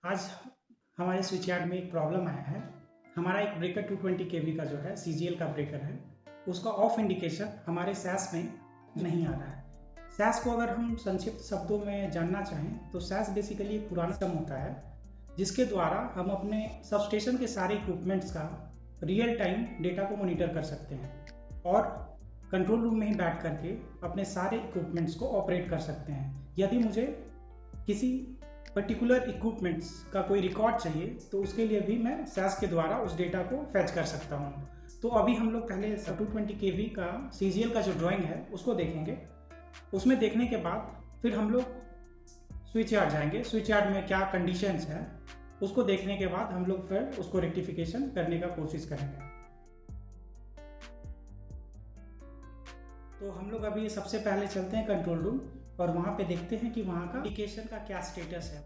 आज हमारे switch yard में एक प्रॉब्लम आया है। हमारा एक ब्रेकर 220 केवी का जो है सीजीएल का ब्रेकर है, उसका ऑफ इंडिकेशन हमारे सैस में नहीं आ रहा है। सैस को अगर हम संक्षिप्त शब्दों में जानना चाहें तो सैस बेसिकली एक पुराना सिस्टम होता है जिसके द्वारा हम अपने सबस्टेशन के सारे इक्विपमेंट्स का रियल टाइम डेटा को मॉनिटर कर सकते हैं और कंट्रोल रूम में ही बैठ करके अपने सारे इक्विपमेंट्स को ऑपरेट कर सकते हैं। यदि मुझे किसी पर्टिकुलर इक्विपमेंट्स का कोई रिकॉर्ड चाहिए तो उसके लिए भी मैं सैस के द्वारा उस डेटा को फैच कर सकता हूँ। तो अभी हम लोग पहले 220 केवी का सीजीएल का जो ड्राइंग है उसको देखेंगे। उसमें देखने के बाद फिर हम लोग स्विच यार्ड जाएंगे। स्विच यार्ड में क्या कंडीशंस है उसको देखने के बाद हम लोग फिर उसको रेक्टिफिकेशन करने का कोशिश करेंगे। तो हम लोग अभी सबसे पहले चलते हैं कंट्रोल रूम और वहाँ पे देखते हैं कि वहाँ का एप्लीकेशन का क्या स्टेटस है।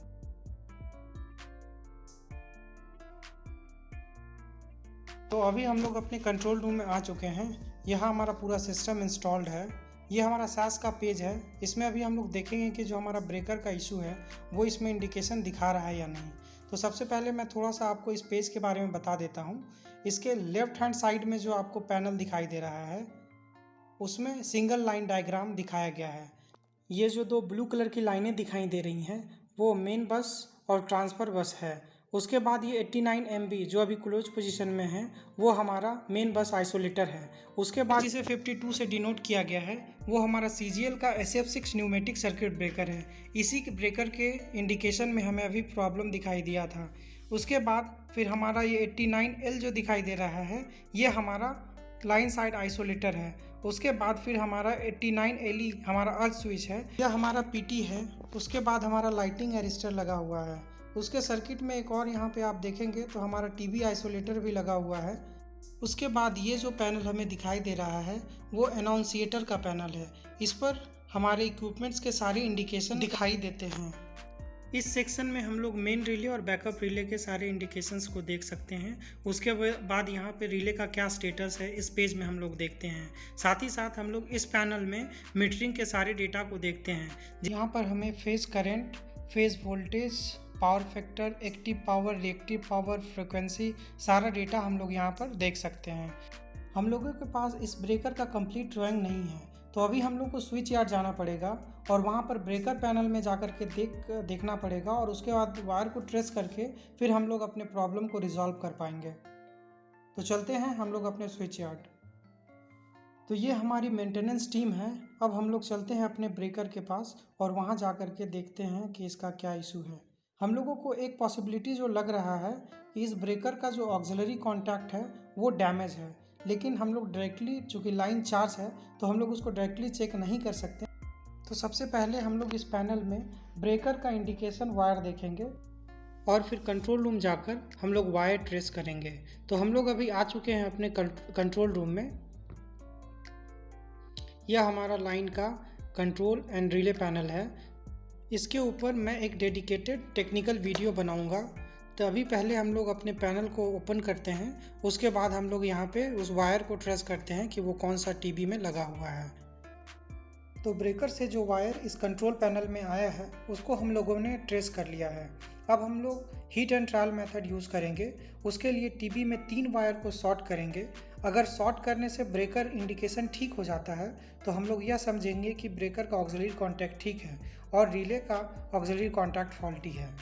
तो अभी हम लोग अपने कंट्रोल रूम में आ चुके हैं। यहाँ हमारा पूरा सिस्टम इंस्टॉल्ड है। ये हमारा सास का पेज है। इसमें अभी हम लोग देखेंगे कि जो हमारा ब्रेकर का इशू है वो इसमें इंडिकेशन दिखा रहा है या नहीं। तो सबसे पहले मैं थोड़ा सा आपको इस पेज के बारे में बता देता हूँ। इसके लेफ्ट हैंड साइड में जो आपको पैनल दिखाई दे रहा है उसमें सिंगल लाइन डायग्राम दिखाया गया है। ये जो दो ब्लू कलर की लाइनें दिखाई दे रही हैं वो मेन बस और ट्रांसफ़र बस है। उसके बाद ये 89 MB जो अभी क्लोज पोजीशन में है वो हमारा मेन बस आइसोलेटर है। उसके बाद जिसे 52 से डिनोट किया गया है वो हमारा CGL का SF6 न्यूमेटिक सर्किट ब्रेकर है। इसी के ब्रेकर के इंडिकेशन में हमें अभी प्रॉब्लम दिखाई दिया था। उसके बाद फिर हमारा ये 89L जो दिखाई दे रहा है ये हमारा लाइन साइड आइसोलेटर है। उसके बाद फिर हमारा 89LE हमारा अर्थ स्विच है, यह हमारा PT है। उसके बाद हमारा लाइटिंग एरिस्टर लगा हुआ है। उसके सर्किट में एक और यहाँ पे आप देखेंगे तो हमारा TV आइसोलेटर भी लगा हुआ है। उसके बाद ये जो पैनल हमें दिखाई दे रहा है वो अनाउंसिएटर का पैनल है। इस पर हमारे इक्विपमेंट्स के सारे इंडिकेशन दिखाई देते हैं। इस सेक्शन में हम लोग मेन रिले और बैकअप रिले के सारे इंडिकेशंस को देख सकते हैं। उसके बाद यहाँ पे रिले का क्या स्टेटस है इस पेज में हम लोग देखते हैं। साथ ही साथ हम लोग इस पैनल में मीटरिंग के सारे डेटा को देखते हैं। यहाँ पर हमें phase current, phase voltage, power factor, active power, reactive power, frequency सारा डेटा हम लोग यहाँ पर देख सकते हैं। हम लोगों के पास इस ब्रेकर का कंप्लीट ड्राइंग नहीं है तो अभी हम लोग को स्विच यार्ड जाना पड़ेगा और वहाँ पर ब्रेकर पैनल में जाकर के देखना पड़ेगा और उसके बाद वायर को ट्रेस करके फिर हम लोग अपने प्रॉब्लम को रिजॉल्व कर पाएंगे। तो चलते हैं हम लोग अपने स्विच यार्ड। तो ये हमारी मेंटेनेंस टीम है। अब हम लोग चलते हैं अपने ब्रेकर के पास और वहाँ जा कर के देखते हैं कि इसका क्या इशू है। हम लोगों को एक पॉसिबिलिटी जो लग रहा है कि इस ब्रेकर का जो ऑक्सिलरी कॉन्टैक्ट है वो डैमेज है, लेकिन हम लोग डायरेक्टली चूँकि लाइन चार्ज है तो हम लोग उसको डायरेक्टली चेक नहीं कर सकते। तो सबसे पहले हम लोग इस पैनल में ब्रेकर का इंडिकेशन वायर देखेंगे और फिर कंट्रोल रूम जाकर हम लोग वायर ट्रेस करेंगे। तो हम लोग अभी आ चुके हैं अपने कंट्रोल रूम में। यह हमारा लाइन का कंट्रोल एंड रिले पैनल है। इसके ऊपर मैं एक डेडिकेटेड टेक्निकल वीडियो बनाऊंगा। तो अभी पहले हम लोग अपने पैनल को ओपन करते हैं, उसके बाद हम लोग यहाँ पे उस वायर को ट्रेस करते हैं कि वो कौन सा TB में लगा हुआ है। तो ब्रेकर से जो वायर इस कंट्रोल पैनल में आया है उसको हम लोगों ने ट्रेस कर लिया है। अब हम लोग heat and trial method use करेंगे। उसके लिए TB में 3 वायर को शॉर्ट करेंगे। अगर शॉर्ट करने से ब्रेकर इंडिकेशन ठीक हो जाता है तो हम लोग यह समझेंगे कि ब्रेकर का ऑक्सिलरी कॉन्टैक्ट ठीक है और रिले का ऑक्सिलरी कॉन्टैक्ट फॉल्टी है।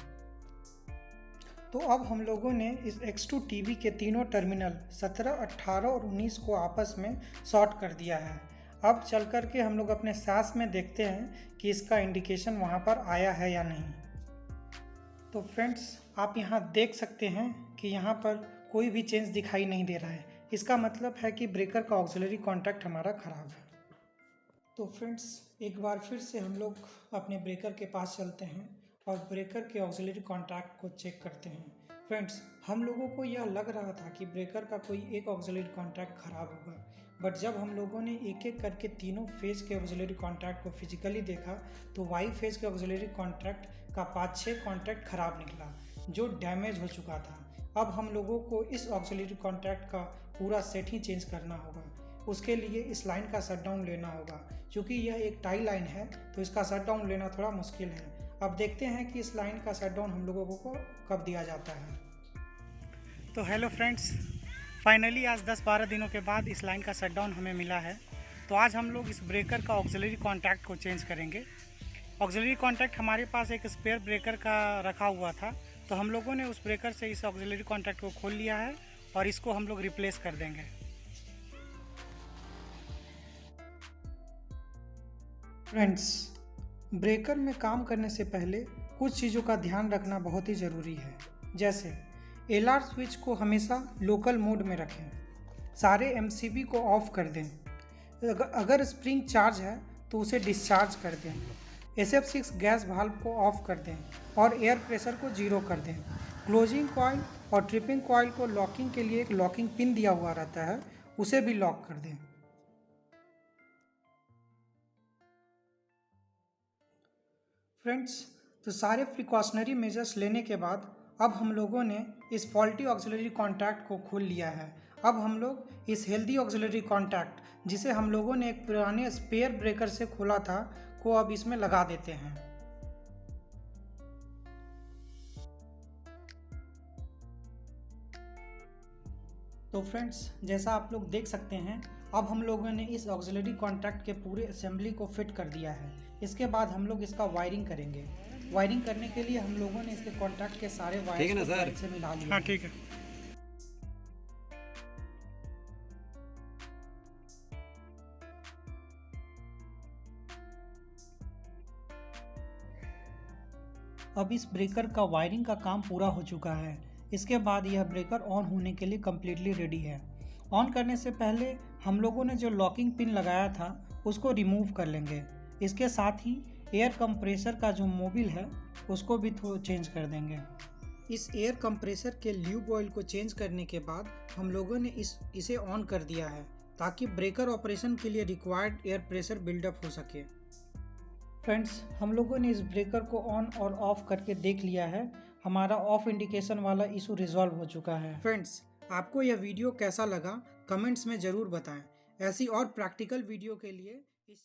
तो अब हम लोगों ने इस X2 TB के तीनों टर्मिनल 17, 18 और 19 को आपस में शॉर्ट कर दिया है। अब चल कर के हम लोग अपने सास में देखते हैं कि इसका इंडिकेशन वहाँ पर आया है या नहीं। तो फ्रेंड्स आप यहाँ देख सकते हैं कि यहाँ पर कोई भी चेंज दिखाई नहीं दे रहा है। इसका मतलब है कि ब्रेकर का ऑक्सिलरी कॉन्टैक्ट हमारा ख़राब है। तो फ्रेंड्स एक बार फिर से हम लोग अपने ब्रेकर के पास चलते हैं और ब्रेकर के ऑक्सिलरी कॉन्टैक्ट को चेक करते हैं। फ्रेंड्स हम लोगों को यह लग रहा था कि ब्रेकर का कोई एक ऑक्सिलरी कॉन्टैक्ट ख़राब होगा, बट जब हम लोगों ने एक एक करके तीनों फेज़ के ऑक्सिलरी कॉन्टैक्ट को फिजिकली देखा तो वाई फेज़ के ऑक्सिलरी कॉन्टैक्ट का 5-6 कॉन्टैक्ट ख़राब निकला जो डैमेज हो चुका था। अब हम लोगों को इस ऑक्सिलरी कॉन्टैक्ट का पूरा सेट ही चेंज करना होगा। उसके लिए इस लाइन का शटडाउन लेना होगा। क्योंकि यह एक टाई लाइन है तो इसका शटडाउन लेना थोड़ा मुश्किल है। अब देखते हैं कि इस लाइन का शटडाउन हम लोगों को कब दिया जाता है। तो हेलो फ्रेंड्स, फाइनली आज 10-12 दिनों के बाद इस लाइन का शटडाउन हमें मिला है। तो आज हम लोग इस ब्रेकर का ऑक्सिलरी कॉन्टैक्ट को चेंज करेंगे। ऑक्सिलरी कॉन्टैक्ट हमारे पास एक स्पेयर ब्रेकर का रखा हुआ था, तो हम लोगों ने उस ब्रेकर से इस ऑक्सिलरी कॉन्टैक्ट को खोल लिया है और इसको हम लोग रिप्लेस कर देंगे। फ्रेंड्स, ब्रेकर में काम करने से पहले कुछ चीज़ों का ध्यान रखना बहुत ही ज़रूरी है। जैसे एलआर स्विच को हमेशा लोकल मोड में रखें, सारे एमसीबी को ऑफ कर दें, अगर स्प्रिंग चार्ज है तो उसे डिस्चार्ज कर दें, SF6 गैस वाल्व को ऑफ कर दें और एयर प्रेशर को जीरो कर दें। क्लोजिंग कॉइल और ट्रिपिंग कॉइल को लॉकिंग के लिए एक लॉकिंग पिन दिया हुआ रहता है, उसे भी लॉक कर दें। फ्रेंड्स, तो सारे प्रिकॉशनरी मेजर्स लेने के बाद अब हम लोगों ने इस फॉल्टी ऑक्सिलरी कॉन्टैक्ट को खोल लिया है। अब हम लोग इस हेल्दी ऑक्सिलरी कॉन्टैक्ट, जिसे हम लोगों ने एक पुराने स्पेयर ब्रेकर से खोला था, को अब इसमें लगा देते हैं। तो फ्रेंड्स, जैसा आप लोग देख सकते हैं, अब हम लोगों ने इस ऑक्सिलरी कॉन्टैक्ट के पूरे असेंबली को फिट कर दिया है। इसके बाद हम लोग इसका वायरिंग करेंगे। वायरिंग करने के लिए हम लोगों ने इसके कॉन्टैक्ट के सारे वायर्स से मिला लिया। हाँ, ठीक है। अब इस ब्रेकर का वायरिंग का काम पूरा हो चुका है। इसके बाद यह ब्रेकर ऑन होने के लिए कम्प्लीटली रेडी है। ऑन करने से पहले हम लोगों ने जो लॉकिंग पिन लगाया था उसको रिमूव कर लेंगे। इसके साथ ही एयर कंप्रेसर का जो मोबिल है उसको भी चेंज कर देंगे। इस एयर कंप्रेसर के ल्यूब ऑयल को चेंज करने के बाद हम लोगों ने इसे ऑन कर दिया है, ताकि ब्रेकर ऑपरेशन के लिए रिक्वायर्ड एयर प्रेशर बिल्डअप हो सके। फ्रेंड्स, हम लोगों ने इस ब्रेकर को ऑन और ऑफ करके देख लिया है। हमारा ऑफ इंडिकेशन वाला इशू रिजॉल्व हो चुका है। फ्रेंड्स, आपको यह वीडियो कैसा लगा कमेंट्स में ज़रूर बताएं। ऐसी और प्रैक्टिकल वीडियो के लिए इस